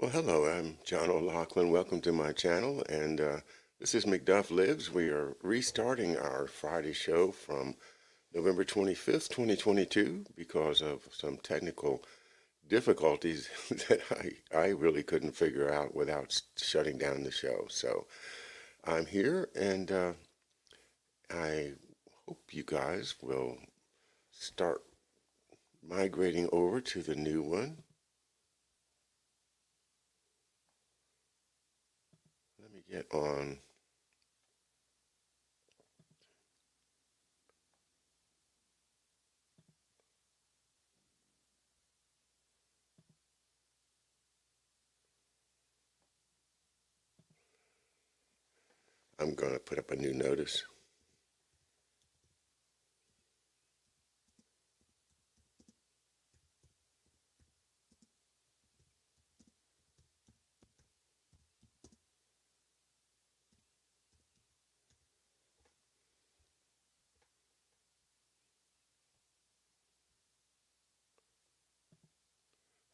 Well, hello, I'm John O'Loughlin. Welcome to my channel, and this is McDuff Lives. We are restarting our Friday show from November 25th, 2022, because of some technical difficulties that I really couldn't figure out without shutting down the show. So I'm here, and I hope you guys will start migrating over to the new one. Let me get on. I'm going to put up a new notice.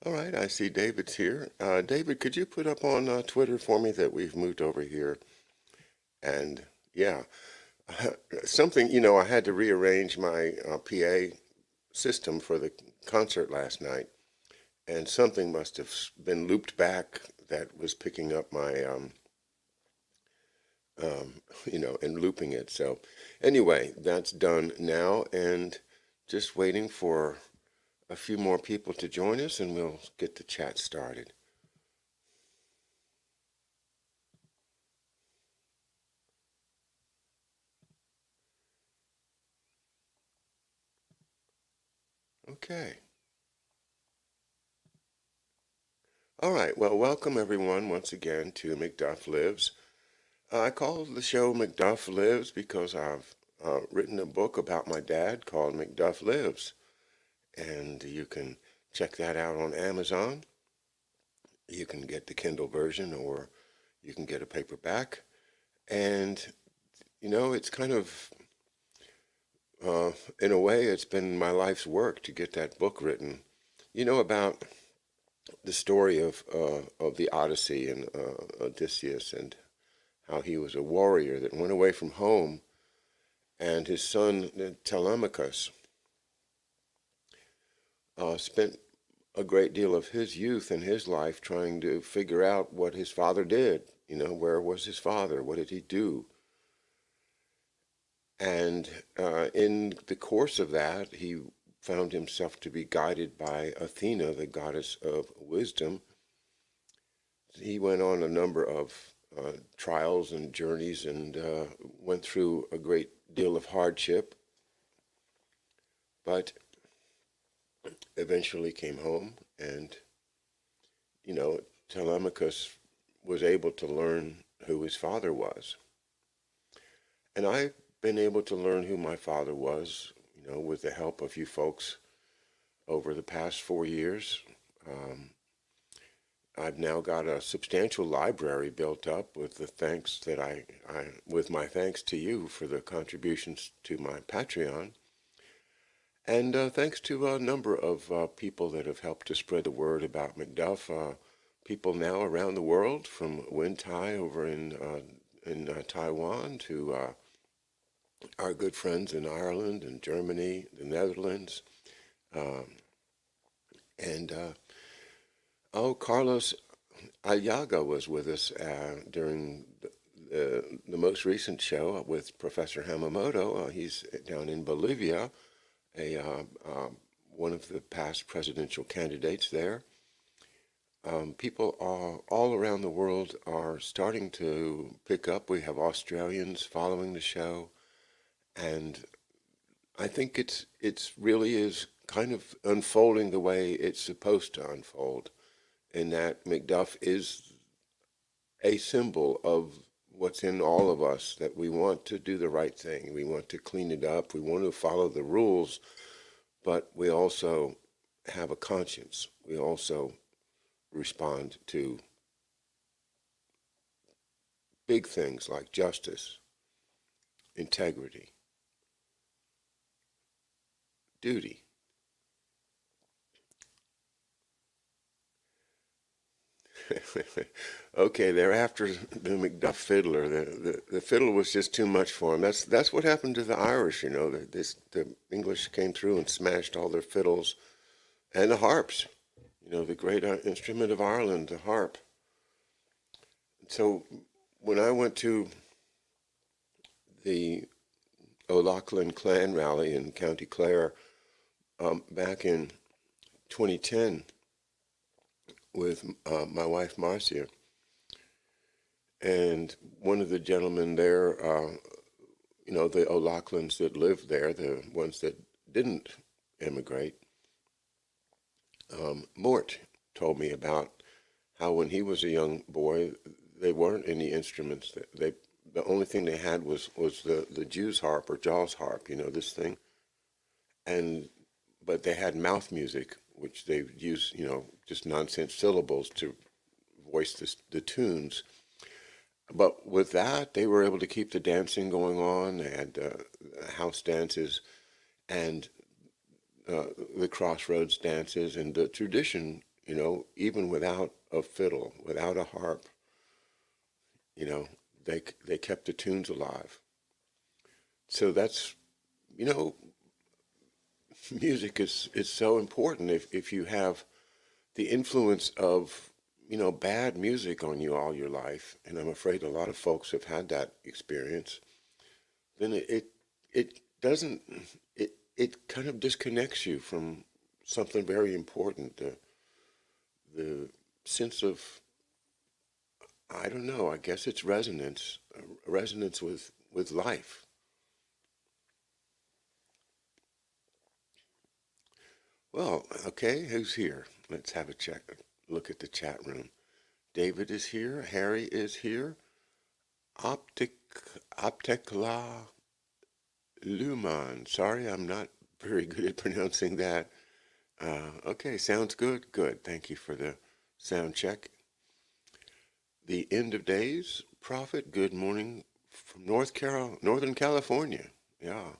All right, I see David's here. David, could you put up on Twitter for me that we've moved over here? And yeah, something, I had to rearrange my PA system for the concert last night, and something must have been looped back that was picking up my, and looping it. So anyway, that's done now, and just waiting for a few more people to join us, and we'll get the chat started. Okay. All right. Well, welcome everyone once again to McDuff Lives. I call the show McDuff Lives because I've written a book about my dad called McDuff Lives, and you can check that out on Amazon. You can get the Kindle version, or you can get a paperback. And it's kind of, in a way, it's been my life's work to get that book written. About the story of the Odyssey and Odysseus, and how he was a warrior that went away from home, and his son Telemachus spent a great deal of his youth and his life trying to figure out what his father did. Where was his father? What did he do? And in the course of that, he found himself to be guided by Athena, the goddess of wisdom. He went on a number of trials and journeys, and went through a great deal of hardship, but eventually came home, and Telemachus was able to learn who his father was. And I've been able to learn who my father was, with the help of you folks over the past 4 years. Um, I've now got a substantial library built up with the thanks that with my thanks to you for the contributions to my Patreon. And thanks to a number of people that have helped to spread the word about McDuff. People now around the world, from Win Tai over in Taiwan to our good friends in Ireland and Germany, the Netherlands, um, and Carlos Ayaga was with us during the most recent show with Professor Hamamoto. He's down in Bolivia, a one of the past presidential candidates there. People all around the world are starting to pick up. We have Australians following the show, and I think it's really is kind of unfolding the way it's supposed to unfold, in that McDuff is a symbol of what's in all of us, that we want to do the right thing. We want to clean it up. We want to follow the rules, but we also have a conscience. We also respond to big things like justice, integrity, duty. Okay, they're after the McDuff fiddler. The fiddle was just too much for them. That's what happened to the Irish. The English came through and smashed all their fiddles and the harps. The great instrument of Ireland, the harp. So when I went to the O'Loughlin Clan rally in County Clare back in 2010 with my wife Marcia, and one of the gentlemen there, the O'Loughlins that lived there, the ones that didn't immigrate, Mort told me about how when he was a young boy, they weren't any instruments. The only thing they had was the Jew's harp or Jaw's harp, this thing, and but they had mouth music, which they use, just nonsense syllables to voice the tunes. But with that, they were able to keep the dancing going on. They had house dances and the crossroads dances and the tradition, even without a fiddle, without a harp, you know, they kept the tunes alive. So that's, you know, music is so important. If you have the influence of, bad music on you all your life, and I'm afraid a lot of folks have had that experience, then it doesn't it kind of disconnects you from something very important. The sense of, I don't know, I guess it's resonance, resonance with life. Well, okay, who's here? Let's have a check. Look at the chat room. David is here. Harry is here. Optic Optekla Luman. Sorry, I'm not very good at pronouncing that. Okay, sounds good. Good. Thank you for the sound check. The end of days prophet. Good morning from Northern California. Yeah.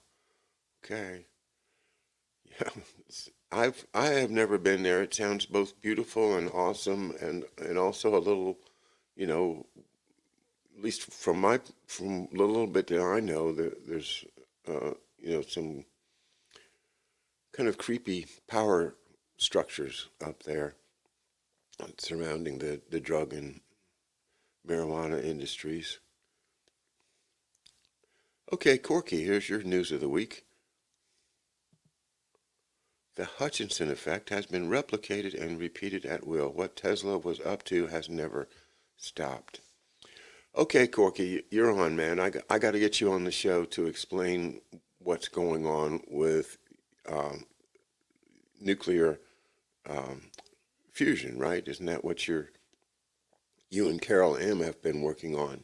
Okay. Yeah. I have never been there. It sounds both beautiful and awesome, and also a little, you know, at least from the little bit that I know, there's some kind of creepy power structures up there surrounding the drug and marijuana industries. Okay, Corky, here's your news of the week. The Hutchinson effect has been replicated and repeated at will. What Tesla was up to has never stopped. Okay, Corky, you're on, man. I got to get you on the show to explain what's going on with nuclear um, fusion, right? Isn't that what you and Carol M have been working on?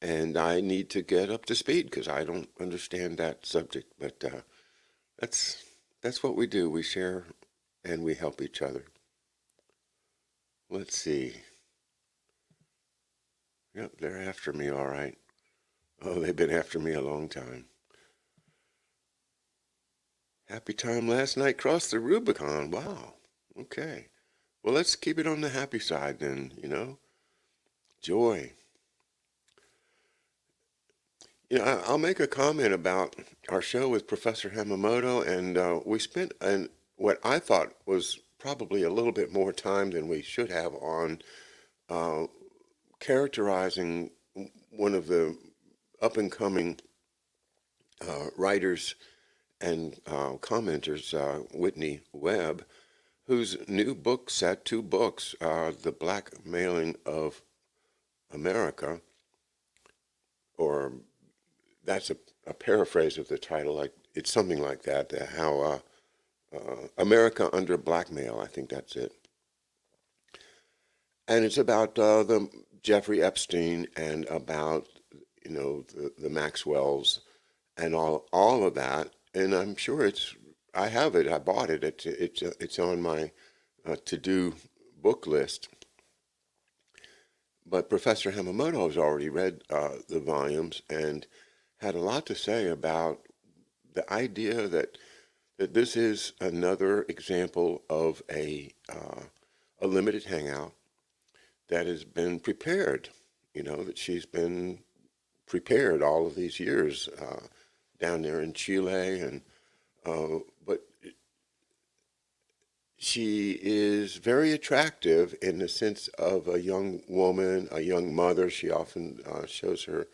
And I need to get up to speed because I don't understand that subject. But that's that's what we do. We share and we help each other. Let's see. Yep, they're after me, all right. Oh, they've been after me a long time. Happy time last night crossed the Rubicon. Wow. Okay. Well, let's keep it on the happy side then, Joy. I'll make a comment about our show with Professor Hamamoto, and we spent what I thought was probably a little bit more time than we should have on uh, characterizing one of the up and coming writers and commenters, Whitney Webb, whose new book set, two books, The Blackmailing of America, or that's a paraphrase of the title, like it's something like that, how America Under Blackmail, I think that's it. And it's about the Jeffrey Epstein and about, the Maxwells and all of that. And I'm sure I have it, I bought it, it's on my to-do book list. But Professor Hamamoto has already read the volumes and had a lot to say about the idea that this is another example of a limited hangout, that has been prepared, that she's been prepared all of these years down there in Chile. But she is very attractive in the sense of a young woman, a young mother. She often shows her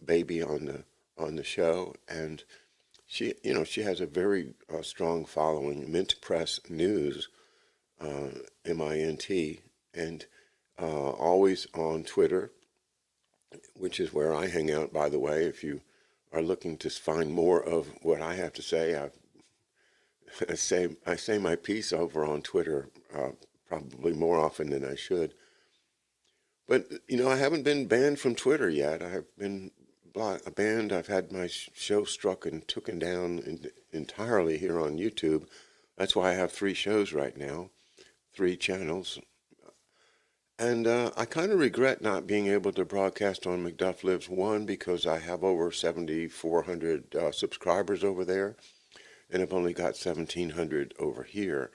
baby on the show, and she has a very strong following. Mint Press News, MINT, and always on Twitter, which is where I hang out, by the way. If you are looking to find more of what I have to say, I say my piece over on Twitter probably more often than I should. But, I haven't been banned from Twitter yet. I've been banned. I've had my show struck and taken down entirely here on YouTube. That's why I have 3 shows right now, 3 channels. And I kind of regret not being able to broadcast on McDuff Lives 1 because I have over 7,400 subscribers over there, and I've only got 1,700 over here.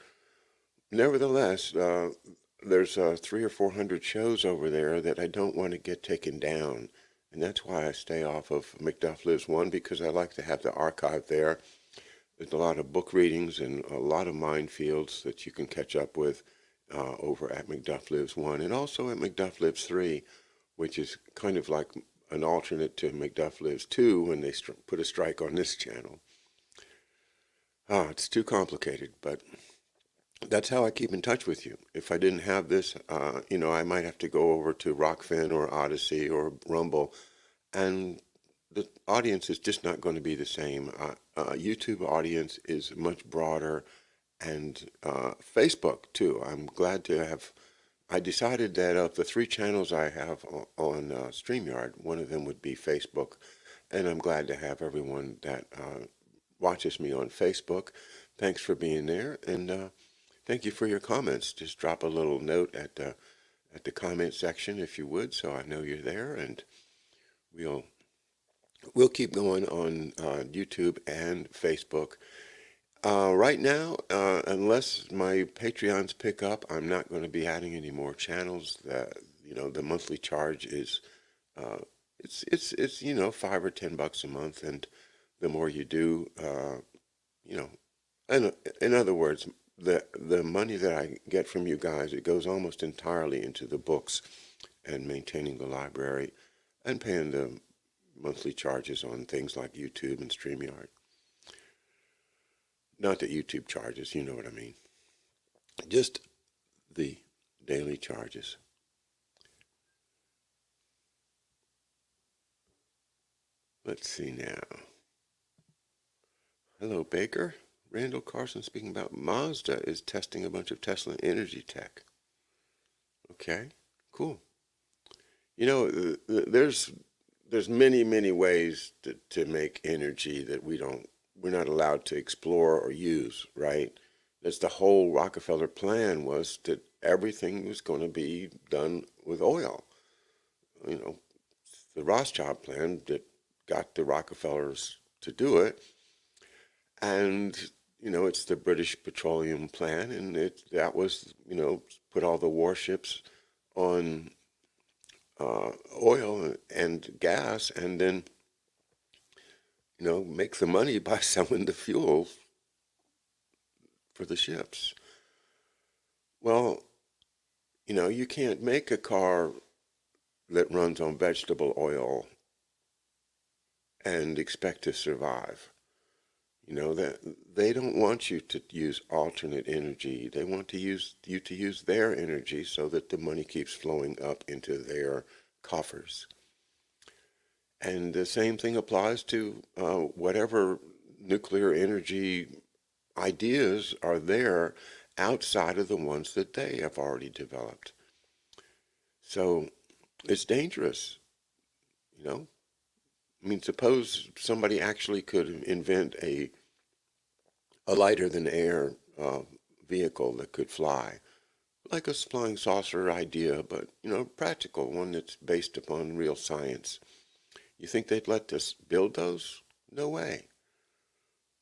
Nevertheless, there's 300 or 400 shows over there that I don't want to get taken down, and that's why I stay off of McDuff Lives 1, because I like to have the archive there. There's a lot of book readings and a lot of minefields that you can catch up with over at McDuff Lives 1, and also at McDuff Lives 3, which is kind of like an alternate to McDuff Lives 2 when they put a strike on this channel. It's too complicated, but that's how I keep in touch with you. If I didn't have this, I might have to go over to Rockfin or Odyssey or Rumble, and the audience is just not going to be the same. YouTube audience is much broader, and Facebook too. I'm glad to have. I decided that of the 3 channels I have on StreamYard, one of them would be Facebook, and I'm glad to have everyone that watches me on Facebook. Thanks for being there, and thank you for your comments. Just drop a little note at the comment section if you would, so I know you're there, and we'll keep going on YouTube and Facebook. Right now, unless my Patreons pick up, I'm not going to be adding any more channels. The monthly charge is it's $5 or $10 a month, and the more you do, and in other words, the money that I get from you guys, it goes almost entirely into the books and maintaining the library and paying the monthly charges on things like YouTube and StreamYard. Not that YouTube charges, you know what I mean. Just the daily charges. Let's see now. Hello, Baker. Randall Carson speaking about Mazda is testing a bunch of Tesla energy tech. Okay, cool. There's many ways to make energy that we're not allowed to explore or use, right? That's the whole Rockefeller plan, was that everything was going to be done with oil. The Rothschild plan that got the Rockefellers to do it, and it's the British Petroleum Plan, and that was put all the warships on oil and gas, and then make the money by selling the fuel for the ships. Well, you can't make a car that runs on vegetable oil and expect to survive. That they don't want you to use alternate energy. They want you to use their energy so that the money keeps flowing up into their coffers. And the same thing applies to whatever nuclear energy ideas are there outside of the ones that they have already developed. So it's dangerous, suppose somebody actually could invent a lighter than air vehicle that could fly, like a flying saucer idea, but practical, one that's based upon real science. You think they'd let us build those? No way.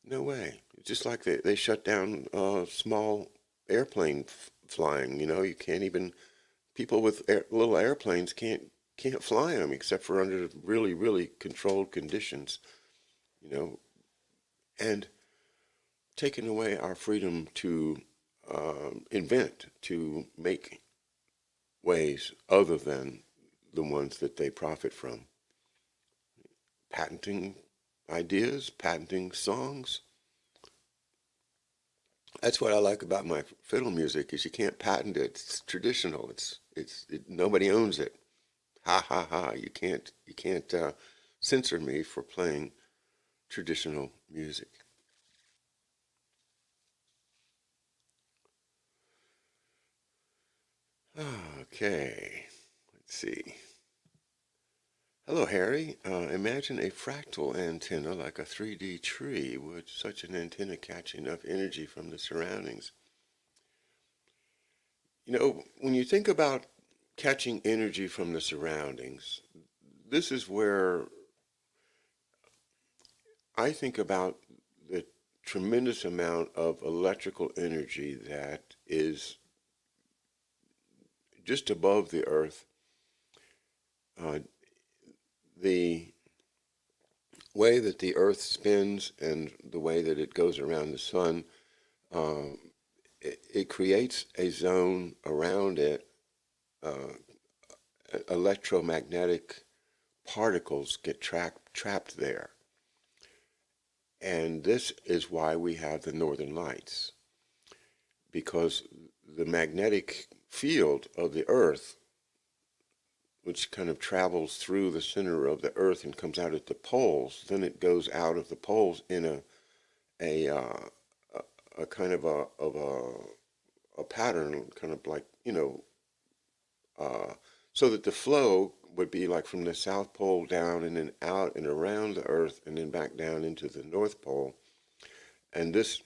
No way. It's just like they shut down small airplane flying. You can't even people with little airplanes can't fly them except for under really, really controlled conditions, you know, and taking away our freedom to invent, to make ways other than the ones that they profit from. Patenting ideas, patenting songs. That's what I like about my fiddle music is you can't patent it. It's traditional. Nobody owns it. Ha ha ha! You can't censor me for playing traditional music. Okay, let's see. Hello, Harry. Imagine a fractal antenna like a 3D tree. Would such an antenna catch enough energy from the surroundings? When you think about catching energy from the surroundings, this is where I think about the tremendous amount of electrical energy that is just above the earth. The way that the earth spins and the way that it goes around the sun, uh, it creates a zone around it. Uh, Electromagnetic particles get trapped there. And this is why we have the northern lights, because the magnetic field of the earth, which kind of travels through the center of the earth and comes out at the poles, then it goes out of the poles in a kind of a pattern, kind of like, so that the flow would be like from the South Pole down and then out and around the earth and then back down into the North Pole. And this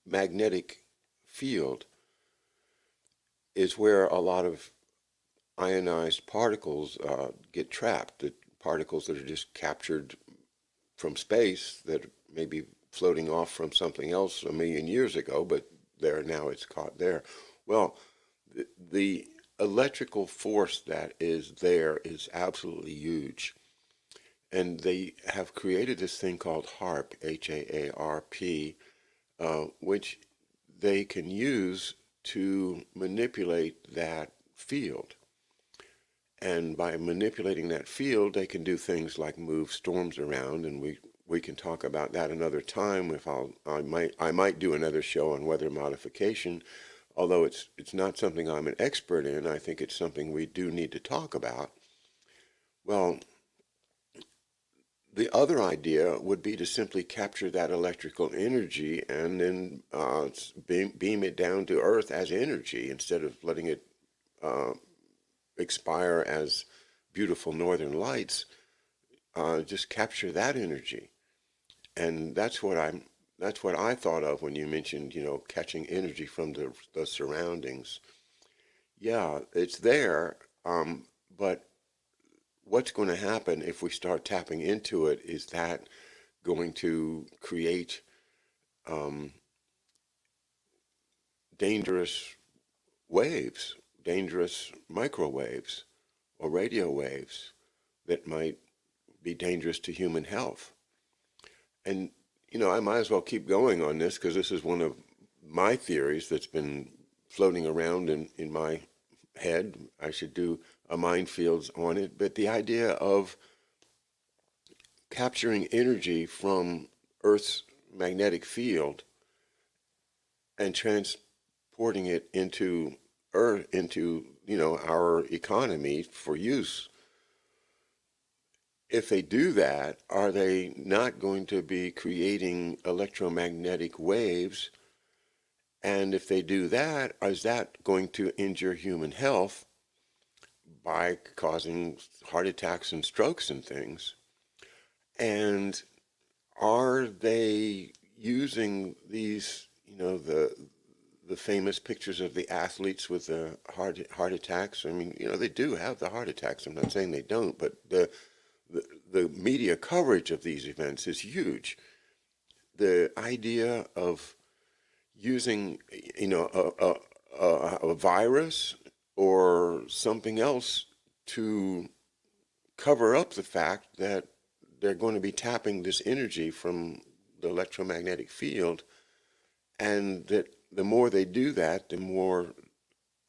magnetic field is where a lot of ionized particles get trapped, the particles that are just captured from space that may be floating off from something else a million years ago, but now it's caught there. Well, the electrical force that is there is absolutely huge. And they have created this thing called HARP, HAARP, which they can use to manipulate that field. And by manipulating that field, they can do things like move storms around, and we can talk about that another time. I might do another show on weather modification, although it's not something I'm an expert in. I think it's something we do need to talk about. Well, the other idea would be to simply capture that electrical energy and then beam it down to Earth as energy instead of letting it expire as beautiful northern lights. Just capture that energy, and that's what I thought of when you mentioned, catching energy from the surroundings. Yeah, it's there, but what's going to happen if we start tapping into it is that going to create dangerous waves, dangerous microwaves or radio waves that might be dangerous to human health. And, I might as well keep going on this because this is one of my theories that's been floating around in my head. I should do a minefields on it. But the idea of capturing energy from Earth's magnetic field and transporting it into Earth, into, our economy for use. If they do that, are they not going to be creating electromagnetic waves? And if they do that, is that going to injure human health by causing heart attacks and strokes and things? And are they using these, the famous pictures of the athletes with the heart attacks? I mean, they do have the heart attacks. I'm not saying they don't, but the media coverage of these events is huge. The idea of using, a virus or something else to cover up the fact that they're going to be tapping this energy from the electromagnetic field, and that the more they do that, the more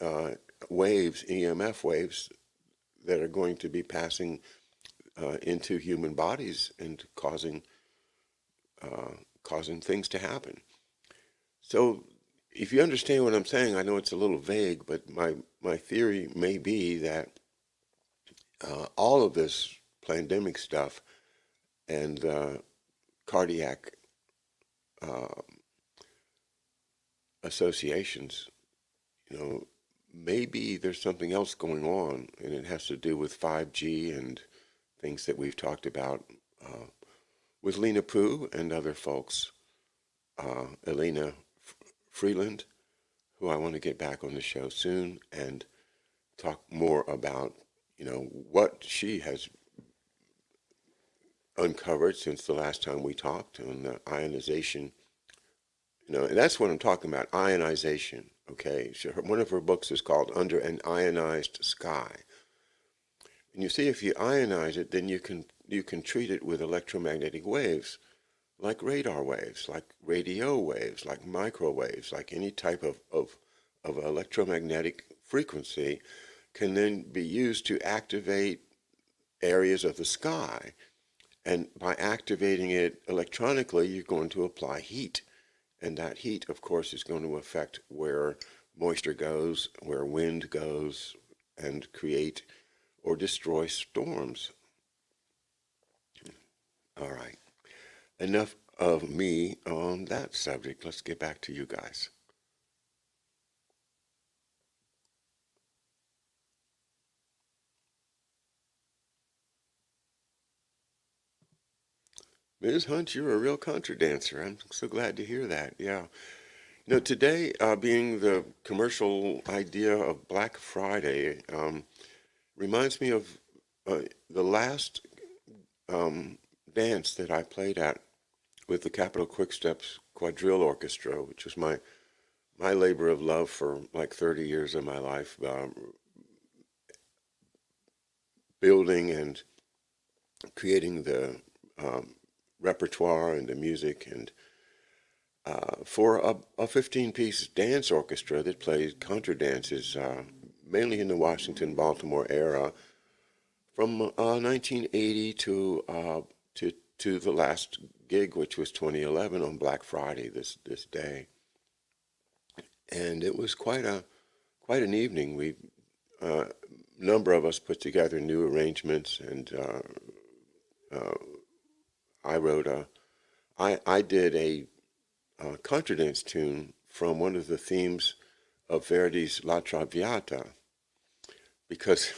uh, waves, EMF waves, that are going to be passing into human bodies and causing things to happen. So, if you understand what I'm saying, I know it's a little vague, but my theory may be that all of this pandemic stuff and cardiac uh, associations, maybe there's something else going on, and it has to do with 5G and things that we've talked about with Lena Pooh and other folks, Elena Freeland, who I want to get back on the show soon and talk more about, what she has uncovered since the last time we talked on the ionization. And that's what I'm talking about, ionization. Okay, so one of her books is called Under an Ionized Sky. And you see, if you ionize it, then you can treat it with electromagnetic waves, like radar waves, like radio waves, like microwaves, like any type of electromagnetic frequency can then be used to activate areas of the sky. And by activating it electronically, you're going to apply heat. And that heat, of course, is going to affect where moisture goes, where wind goes, and create or destroy storms. All right. Enough of me on that subject. Let's get back to you guys. Ms. Hunt, you're a real contra dancer. I'm so glad to hear that. Yeah. Today, being the commercial idea of Black Friday, reminds me of the last um, dance that I played at with the Capitol Quicksteps Quadrille Orchestra, which was my labor of love for like 30 years of my life, building and creating the um, repertoire and the music, and for a 15-piece dance orchestra that played contra dances, mainly in the Washington, Baltimore era, from 1980 to the last gig, which was 2011 on Black Friday, this day. And it was quite an evening. We number of us put together new arrangements, and uh, I did a contradance tune from one of the themes of Verdi's La Traviata, because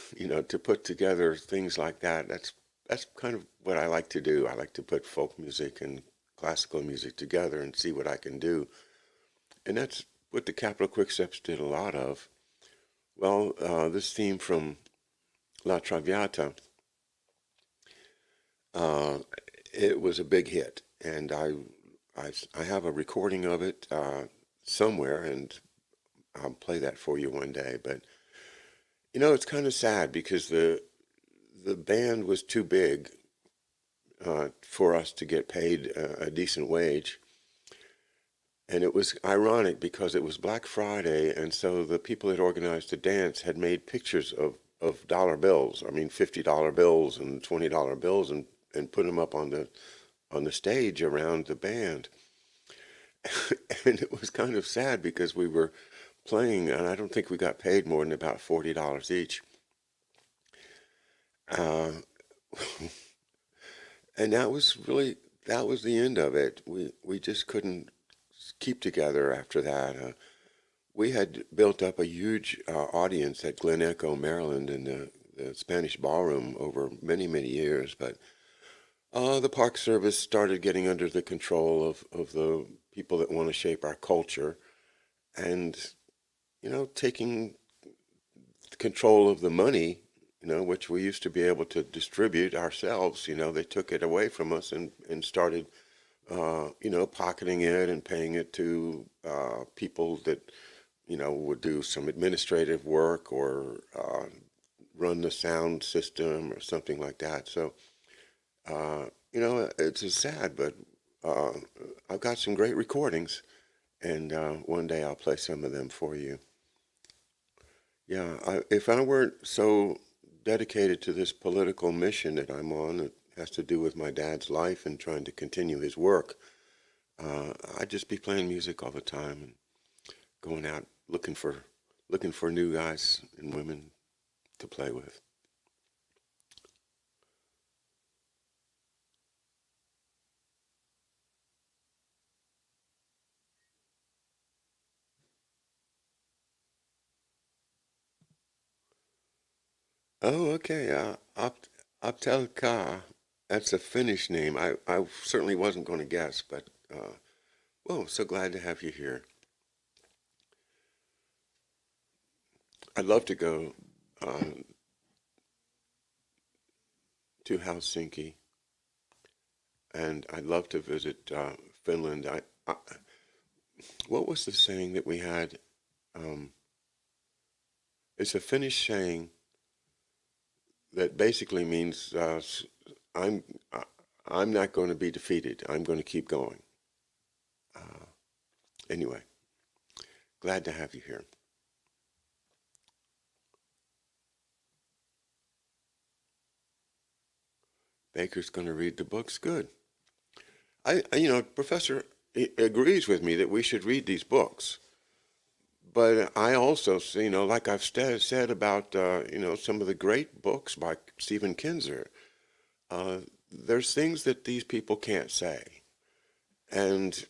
to put together things like that, that's kind of what I like to do. I like to put folk music and classical music together and see what I can do, and that's what the Capitol Quicksteps did a lot of. Well, this theme from La Traviata, uh, it was a big hit, and I have a recording of it somewhere, and I'll play that for you one day. But it's kind of sad because the band was too big for us to get paid a decent wage. And it was ironic because it was Black Friday, and so the people that organized the dance had made pictures of dollar bills. I mean, $50 bills and $20 bills, and put them up on the stage around the band. And it was kind of sad because we were playing, and I don't think we got paid more than about $40 each. Uh, and that was the end of it. We just couldn't keep together after that. We had built up a huge audience at Glen Echo, Maryland, in the Spanish Ballroom over many, many years, but the Park Service started getting under the control of the people that want to shape our culture, and taking control of the money, which we used to be able to distribute ourselves. They took it away from us and started pocketing it and paying it to people that would do some administrative work or run the sound system or something like that. So, it's just sad, but uh, I've got some great recordings, and one day I'll play some of them for you. Yeah, if I weren't so dedicated to this political mission that I'm on, it has to do with my dad's life and trying to continue his work. I'd just be playing music all the time and going out looking for new guys and women to play with. Oh, okay. Aptelka. That's a Finnish name. I certainly wasn't going to guess, but well, so glad to have you here. I'd love to go uh, to Helsinki, and I'd love to visit Finland. What was the saying that we had? Um, it's a Finnish saying that basically means I'm uh, I'm not going to be defeated. I'm going to keep going. Uh, anyway, glad to have you here. Baker's going to read the books. Good. Professor agrees with me that we should read these books. But I also, like I've said about, some of the great books by Stephen Kinzer, there's things that these people can't say. And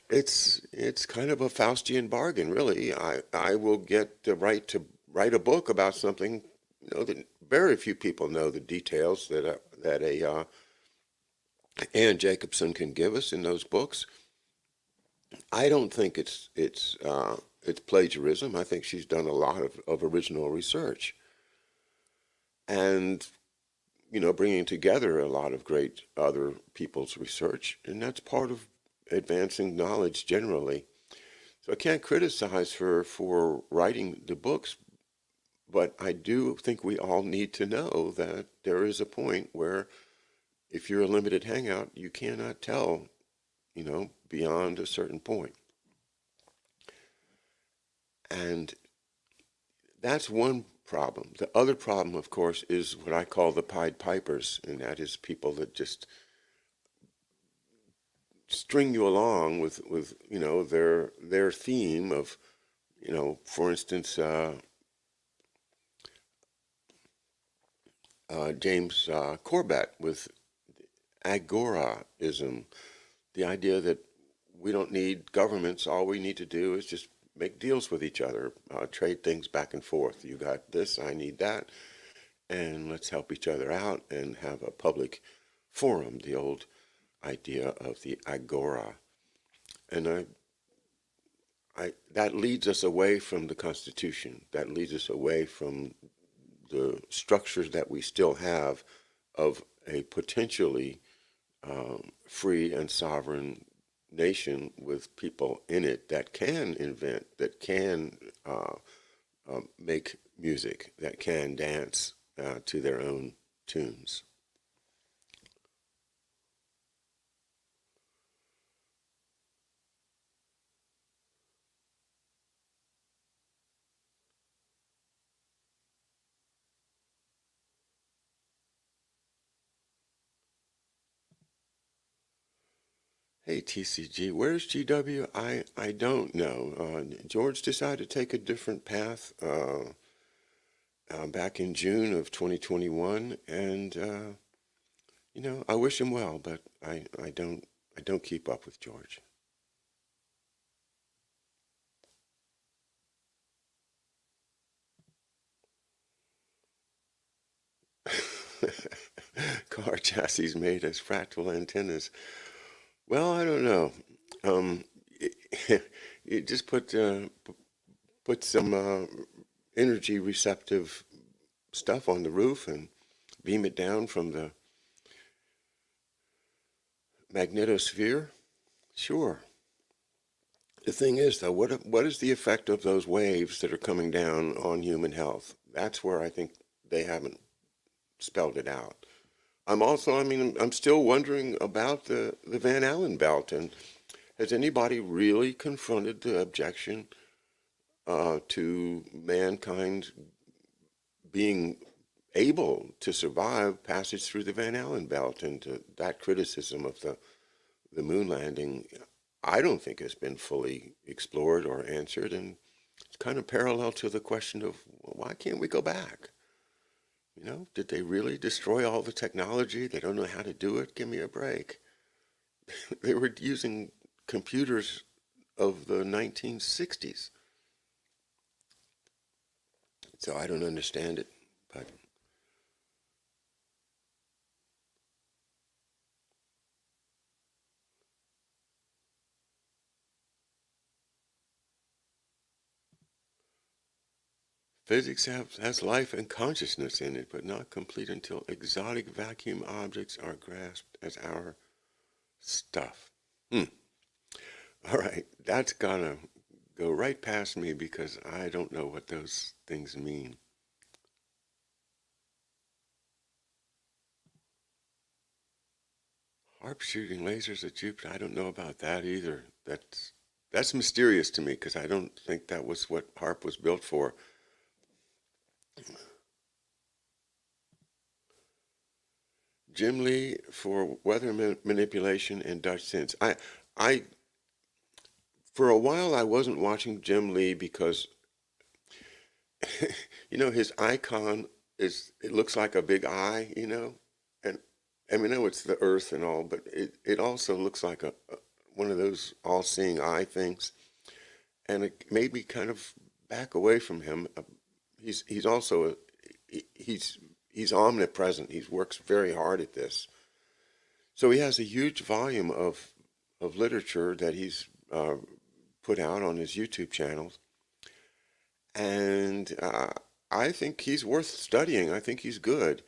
it's kind of a Faustian bargain, really. I will get the right to write a book about something, that very few people know the details that a Anne Jacobson can give us in those books. I don't think it's plagiarism. I think she's done a lot of original research and bringing together a lot of great other people's research, and that's part of advancing knowledge generally. So I can't criticize her for writing the books, but I do think we all need to know that there is a point where if you're a limited hangout, you cannot tell, beyond a certain point. And that's one problem. The other problem, of course, is what I call the Pied Pipers, and that is people that just string you along with their theme of, for instance, James Corbett with agoraism, the idea that we don't need governments. All we need to do is just make deals with each other, trade things back and forth. You got this, I need that, and let's help each other out and have a public forum, the old idea of the agora. And that leads us away from the Constitution. That leads us away from the structures that we still have of a potentially free and sovereign nation with people in it that can invent, that can make music, that can dance to their own tunes. Hey TCG, where's GW? I don't know. George decided to take a different path back in June of 2021, and I wish him well, but I don't keep up with George. Car chassis made as fractal antennas. Well, I don't know. Um, you just put some energy receptive stuff on the roof and beam it down from the magnetosphere. Sure. The thing is, though, what is the effect of those waves that are coming down on human health? That's where I think they haven't spelled it out. I'm still wondering about the Van Allen belt, and has anybody really confronted the objection to mankind being able to survive passage through the Van Allen belt, and to that criticism of the moon landing? I don't think has been fully explored or answered, and it's kind of parallel to the question of, well, why can't we go back? Did they really destroy all the technology? They don't know how to do it? Give me a break. They were using computers of the 1960s. So I don't understand it, but physics has life and consciousness in it, but not complete until exotic vacuum objects are grasped as our stuff. Hmm. All right, that's gonna go right past me because I don't know what those things mean. Harp shooting lasers at Jupiter. I don't know about that either. That's mysterious to me because I don't think that was what HARP was built for. Jim Lee for weather manipulation and Dutch sense. I, for a while, I wasn't watching Jim Lee because, his icon it looks like a big eye, and I mean, I know it's the Earth and all, but it also looks like one of those all-seeing eye things, and it made me kind of back away from him. He's also he's omnipresent. He works very hard at this. So he has a huge volume of literature that he's put out on his YouTube channels, and I think he's worth studying. I think he's good.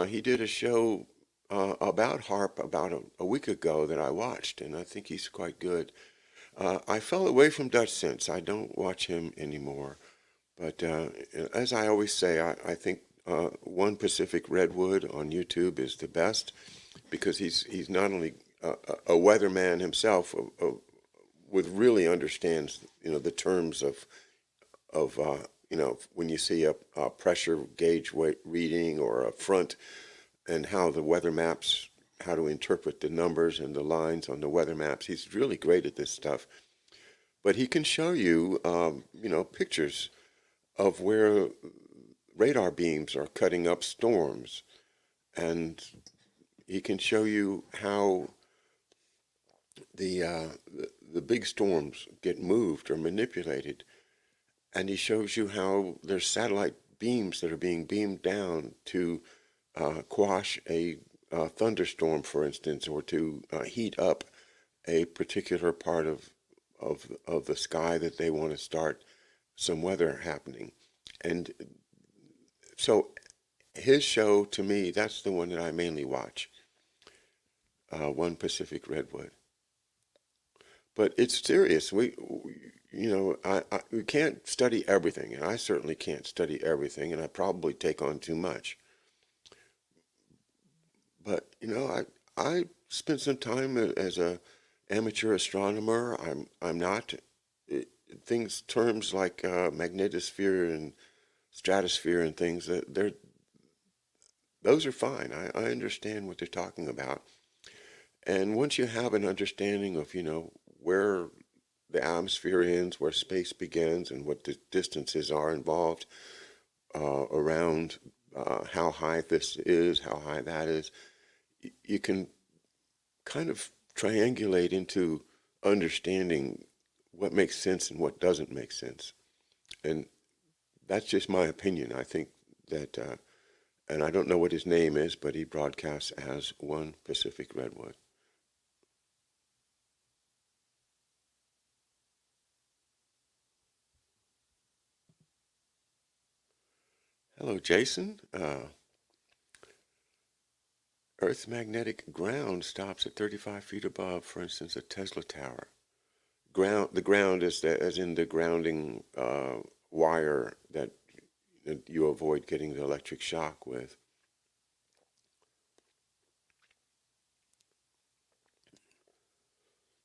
He did a show about harp about a week ago that I watched, and I think he's quite good. I fell away from Dutch Sense. I don't watch him anymore. But as I always say, I think One Pacific Redwood on YouTube is the best because he's not only a weatherman himself, with really understands the terms of when you see a pressure gauge reading or a front, and how the weather maps, how to interpret the numbers and the lines on the weather maps. He's really great at this stuff. But he can show you, pictures of where radar beams are cutting up storms, and he can show you how the big storms get moved or manipulated, and he shows you how there's satellite beams that are being beamed down to quash a thunderstorm, for instance, or to heat up a particular part of the sky that they want to start some weather happening. And so his show, to me, that's the one that I mainly watch, One Pacific Redwood. But it's serious. We can't study everything, and I certainly can't study everything, and I probably take on too much. But I spent some time as a amateur astronomer. I'm not terms like magnetosphere and stratosphere and things, that those are fine. I understand what they're talking about. And once you have an understanding of where the atmosphere ends, where space begins, and what the distances are involved around how high this is, how high that is, you can kind of triangulate into understanding what makes sense and what doesn't make sense. And that's just my opinion. I think that, and I don't know what his name is, but he broadcasts as One Pacific Redwood. Hello, Jason. Earth's magnetic ground stops at 35 feet above, for instance, a Tesla tower. The ground is as in the grounding wire that you avoid getting the electric shock with.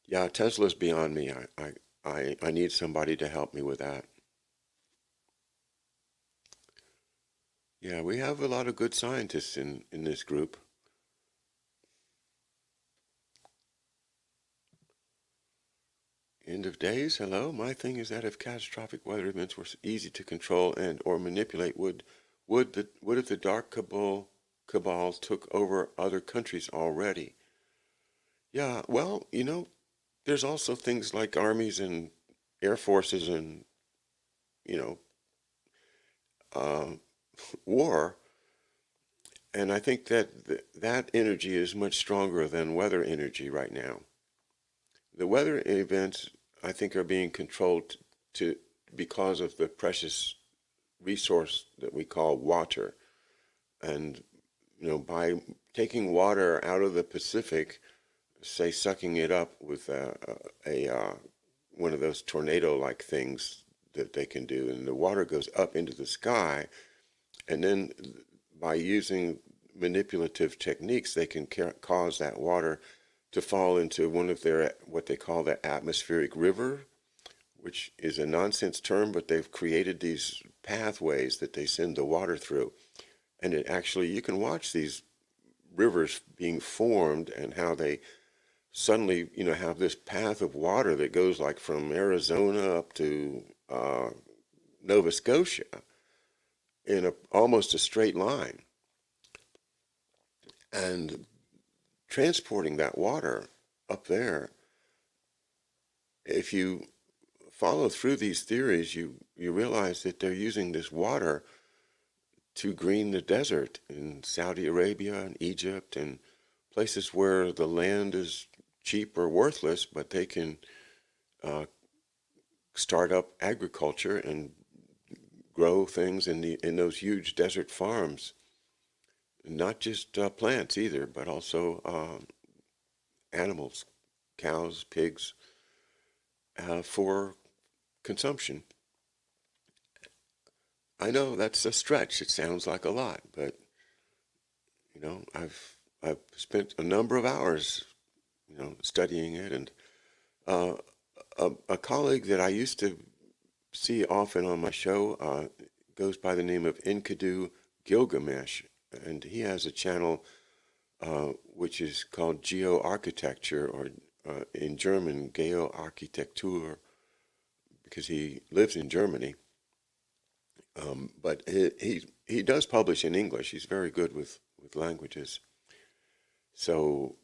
Yeah, Tesla's beyond me. I need somebody to help me with that. Yeah, we have a lot of good scientists in this group. End of days, hello. My thing is that if catastrophic weather events were easy to control and or manipulate, would if the dark cabals took over other countries already? Yeah, well, there's also things like armies and air forces and you know uh, war, and I think that that energy is much stronger than weather energy right now. The weather events, I think, are being controlled to because of the precious resource that we call water. And by taking water out of the Pacific, say sucking it up with one of those tornado-like things that they can do, and the water goes up into the sky, and then by using manipulative techniques, they can cause that water to fall into one of their what they call the atmospheric river, which is a nonsense term, but they've created these pathways that they send the water through. And it actually, you can watch these rivers being formed and how they suddenly, have this path of water that goes like from Arizona up to Nova Scotia in almost a straight line. And transporting that water up there, if you follow through these theories, you realize that they're using this water to green the desert in Saudi Arabia and Egypt and places where the land is cheap or worthless, but they can uh, start up agriculture and grow things in those huge desert farms. Not just plants either, but also animals, cows, pigs, for consumption. I know that's a stretch. It sounds like a lot, but I've spent a number of hours, studying it, and uh, a colleague that I used to see often on my show goes by the name of Enkidu Gilgamesh, and he has a channel which is called Geoarchitecture, or in German, Geoarchitektur, because he lives in Germany. But he does publish in English. He's very good with languages. So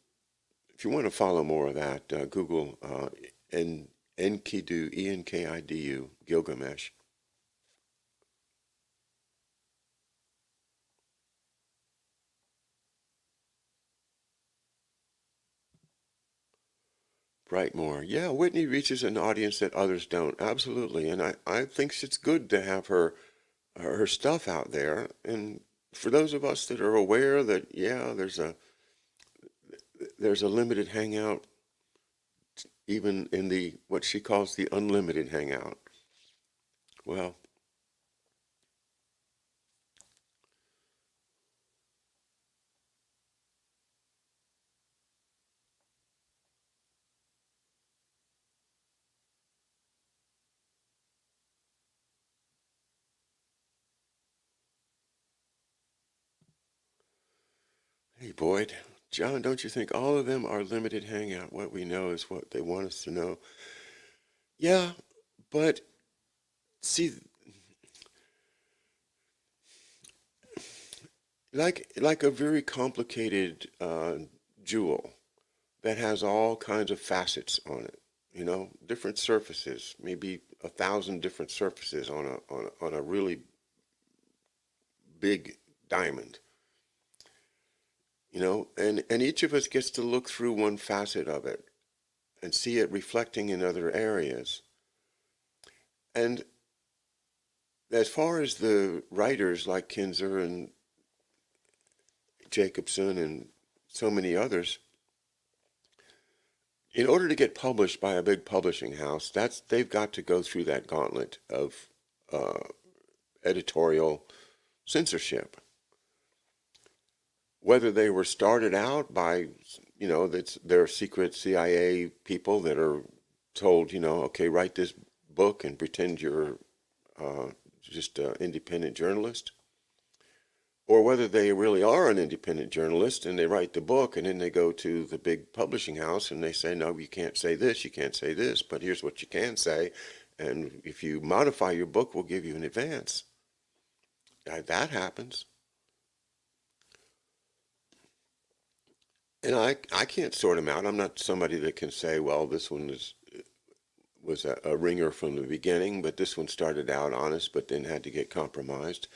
if you want to follow more of that, Google Enkidu, Enkidu, Gilgamesh. Brightmore. Yeah, Whitney reaches an audience that others don't. Absolutely. And I think it's good to have her stuff out there. And for those of us that are aware that, yeah, there's a limited hangout, even in the what she calls the unlimited hangout. Well, hey, Boyd, John, don't you think all of them are limited hangout? What we know is what they want us to know. Yeah, but see, like a very complicated jewel that has all kinds of facets on it. Different surfaces, maybe 1,000 different surfaces on a really big diamond. And each of us gets to look through one facet of it and see it reflecting in other areas. And as far as the writers like Kinzer and Jacobson and so many others, in order to get published by a big publishing house, they've got to go through that gauntlet of uh, editorial censorship. Whether they were started out by, that's their secret CIA people that are told, okay, write this book and pretend you're uh, just an independent journalist, or whether they really are an independent journalist and they write the book and then they go to the big publishing house and they say, no, you can't say this, you can't say this, but here's what you can say. And if you modify your book, we'll give you an advance. That happens. And I can't sort them out. I'm not somebody that can say, well, this one was a ringer from the beginning, but this one started out honest, but then had to get compromised.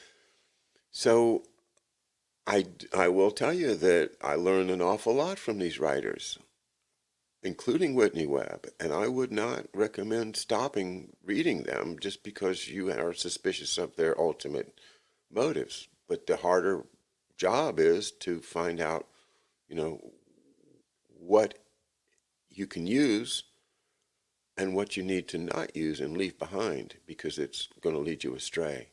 So I will tell you that I learned an awful lot from these writers, including Whitney Webb, and I would not recommend stopping reading them just because you are suspicious of their ultimate motives. But the harder job is to find out, what you can use and what you need to not use and leave behind because it's going to lead you astray.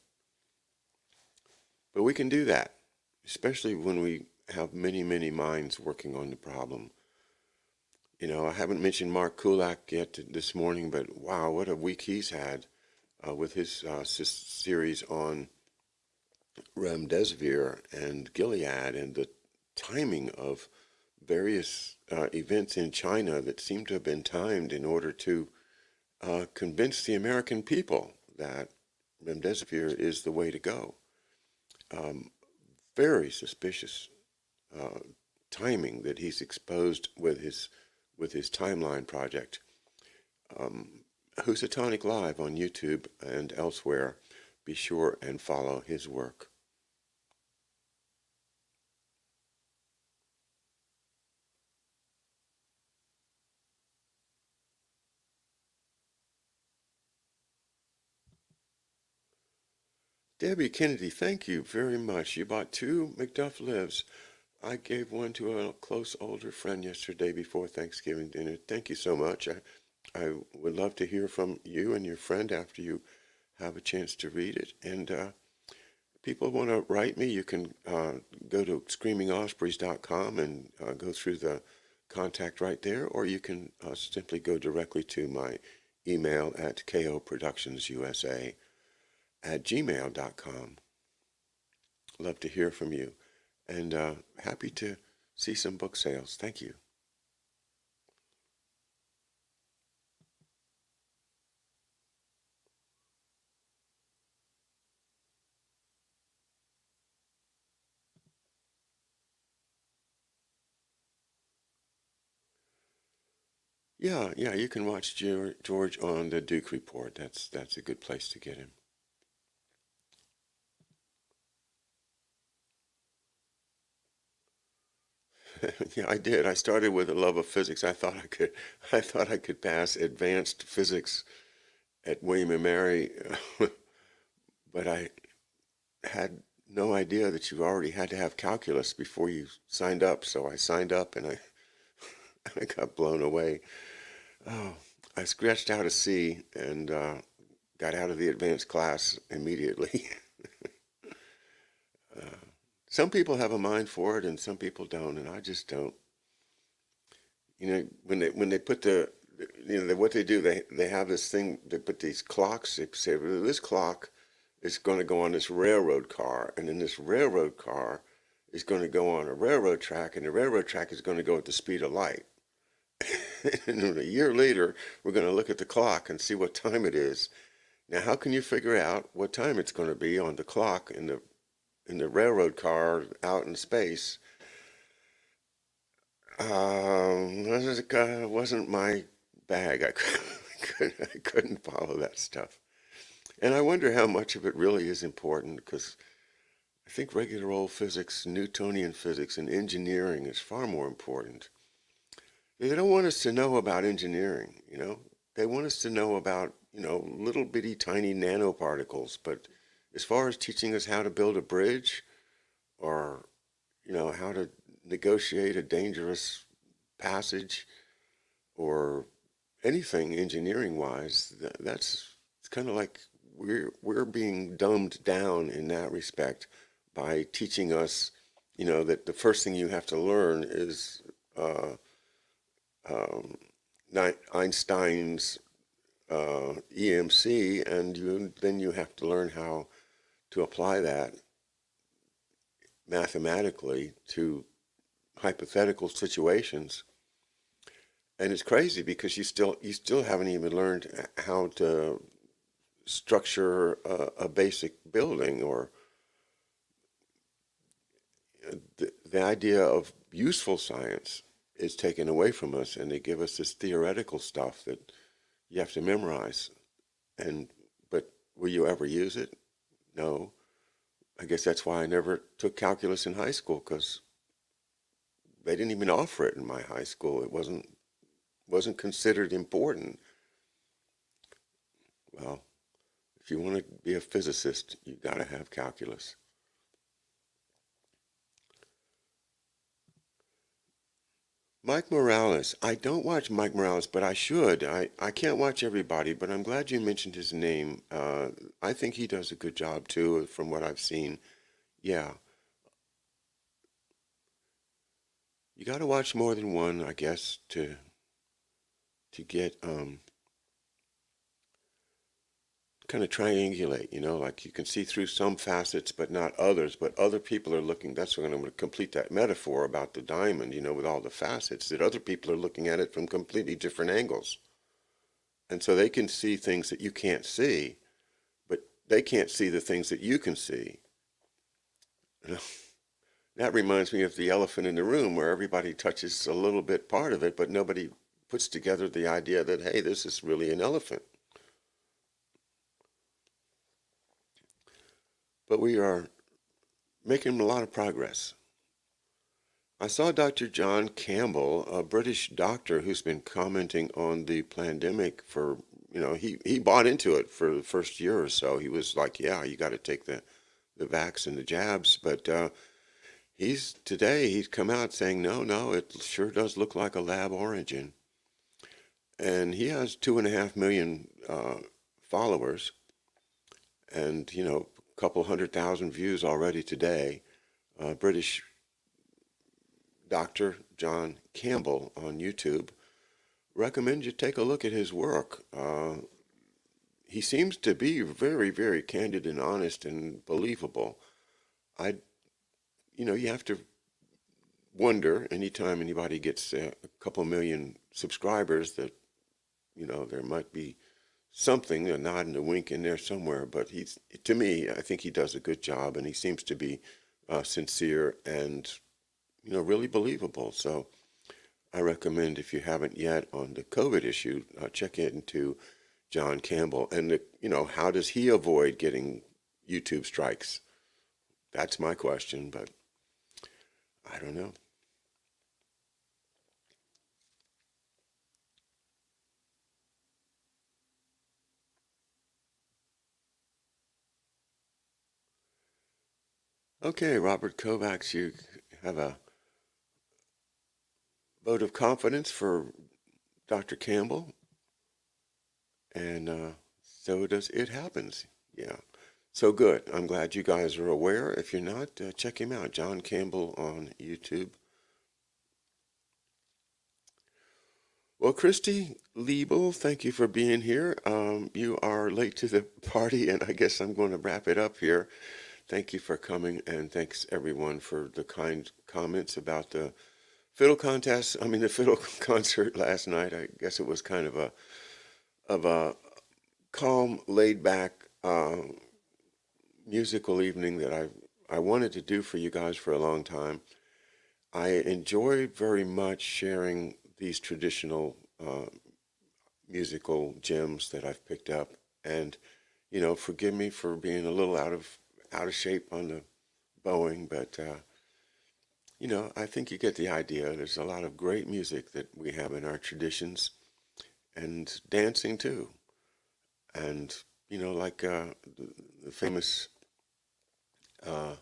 But we can do that, especially when we have many, many minds working on the problem. I haven't mentioned Mark Kulak yet this morning, but wow, what a week he's had with his series on remdesivir and Gilead and the timing of various events in China that seem to have been timed in order to convince the American people that remdesivir is the way to go. Very suspicious timing that he's exposed with his timeline project. Housatonic Live on YouTube and elsewhere. Be sure and follow his work. Debbie Kennedy, thank you very much. You bought 2 McDuff Lives. I gave one to a close older friend yesterday before Thanksgiving dinner. Thank you so much. I would love to hear from you and your friend after you have a chance to read it. And people want to write me, you can go to screamingospreys.com and go through the contact right there, or you can simply go directly to my email at koproductionsusa@gmail.com. Love to hear from you, and happy to see some book sales. Thank you. Yeah, you can watch George on the Duke Report. That's a good place to get him. Yeah, I did. I started with a love of physics. I thought I could pass advanced physics at William and Mary, but I had no idea that you already had to have calculus before you signed up. So I signed up and I got blown away. Oh, I scratched out a C and got out of the advanced class immediately. uh, some people have a mind for it and some people don't, and I just don't. When they put what they do, they have this thing, they put these clocks, they say, well, this clock is going to go on this railroad car, and then this railroad car is going to go on a railroad track, and the railroad track is going to go at the speed of light. And then a year later, we're going to look at the clock and see what time it is. Now, how can you figure out what time it's going to be on the clock in the railroad car out in space? Wasn't my bag. I couldn't follow that stuff. And I wonder how much of it really is important because I think regular old physics, Newtonian physics, and engineering is far more important. They don't want us to know about engineering, They want us to know about, little bitty tiny nanoparticles. But as far as teaching us how to build a bridge or, how to negotiate a dangerous passage or anything engineering wise, that's it's kind of like we're being dumbed down in that respect by teaching us, that the first thing you have to learn is uh, um, Einstein's EMC, and then you have to learn how to apply that mathematically to hypothetical situations. And it's crazy because you still haven't even learned how to structure a basic building, or the idea of useful science is taken away from us, and they give us this theoretical stuff that you have to memorize. And but will you ever use it? No. I guess that's why I never took calculus in high school, because they didn't even offer it in my high school. It wasn't considered important. Well, if you want to be a physicist, you got to have calculus. Mike Morales. I don't watch Mike Morales, but I should. I can't watch everybody, but I'm glad you mentioned his name. I think he does a good job too, from what I've seen. Yeah, you got to watch more than one, I guess, to get kind of triangulate. Like you can see through some facets, but not others. But other people are looking. That's when I'm going to complete that metaphor about the diamond. With all the facets, that other people are looking at it from completely different angles. And so they can see things that you can't see, but they can't see the things that you can see. That reminds me of the elephant in the room, where everybody touches a little bit part of it, but nobody puts together the idea that, hey, this is really an elephant. But we are making a lot of progress. I saw Dr. John Campbell, a British doctor who's been commenting on the pandemic for, he bought into it for the first year or so. He was like, yeah, you got to take the vax and the jabs. But he's come out saying, no, no, it sure does look like a lab origin. And he has 2.5 million followers, and, a couple 100,000 views already today. British Dr. John Campbell on YouTube. Recommend you take a look at his work. He seems to be very, very candid and honest and believable. I, you have to wonder anytime anybody gets a couple million subscribers that, there might be something, a nod and a wink in there somewhere. But to me, I think he does a good job, and he seems to be sincere and, really believable. So I recommend, if you haven't yet, on the COVID issue, check into John Campbell. And, how does he avoid getting YouTube strikes? That's my question, but I don't know. Okay, Robert Kovacs, you have a vote of confidence for Dr. Campbell, and so does It Happens. Yeah. So good. I'm glad you guys are aware. If you're not, check him out, John Campbell on YouTube. Well, Christy Liebel, thank you for being here. You are late to the party, and I guess I'm going to wrap it up here. Thank you for coming, and thanks everyone for the kind comments about the fiddle contest. I mean, the fiddle concert last night. I guess it was kind of a calm, laid back musical evening that I wanted to do for you guys for a long time. I enjoy very much sharing these traditional musical gems that I've picked up, and forgive me for being a little out of shape on the bowing, but I think you get the idea. There's a lot of great music that we have in our traditions, and dancing too. And like the famous uh,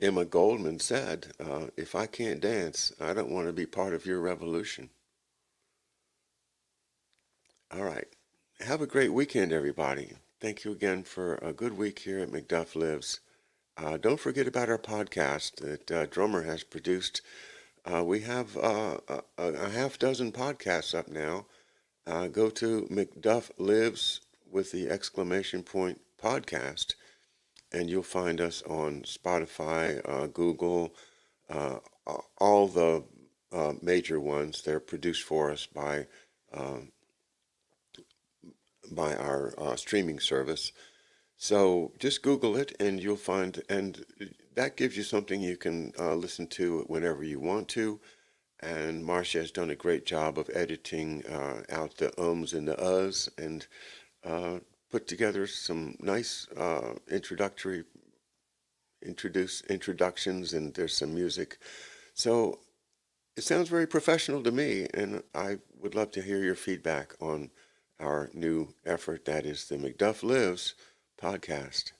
Emma Goldman said, "If I can't dance, I don't want to be part of your revolution." All right. Have a great weekend, everybody. Thank you again for a good week here at McDuff Lives. Don't forget about our podcast that Drummer has produced. We have a half dozen podcasts up now. Go to McDuff Lives with the exclamation point podcast, and you'll find us on Spotify, Google, uh, all the major ones. They're produced for us um, by our streaming service. So just Google it, and you'll find, and that gives you something you can listen to whenever you want to. And Marcia has done a great job of editing out the ums and the uhs, and uh, put together some nice introductions, and there's some music. So it sounds very professional to me, and I would love to hear your feedback on our new effort that is the McDuff Lives podcast.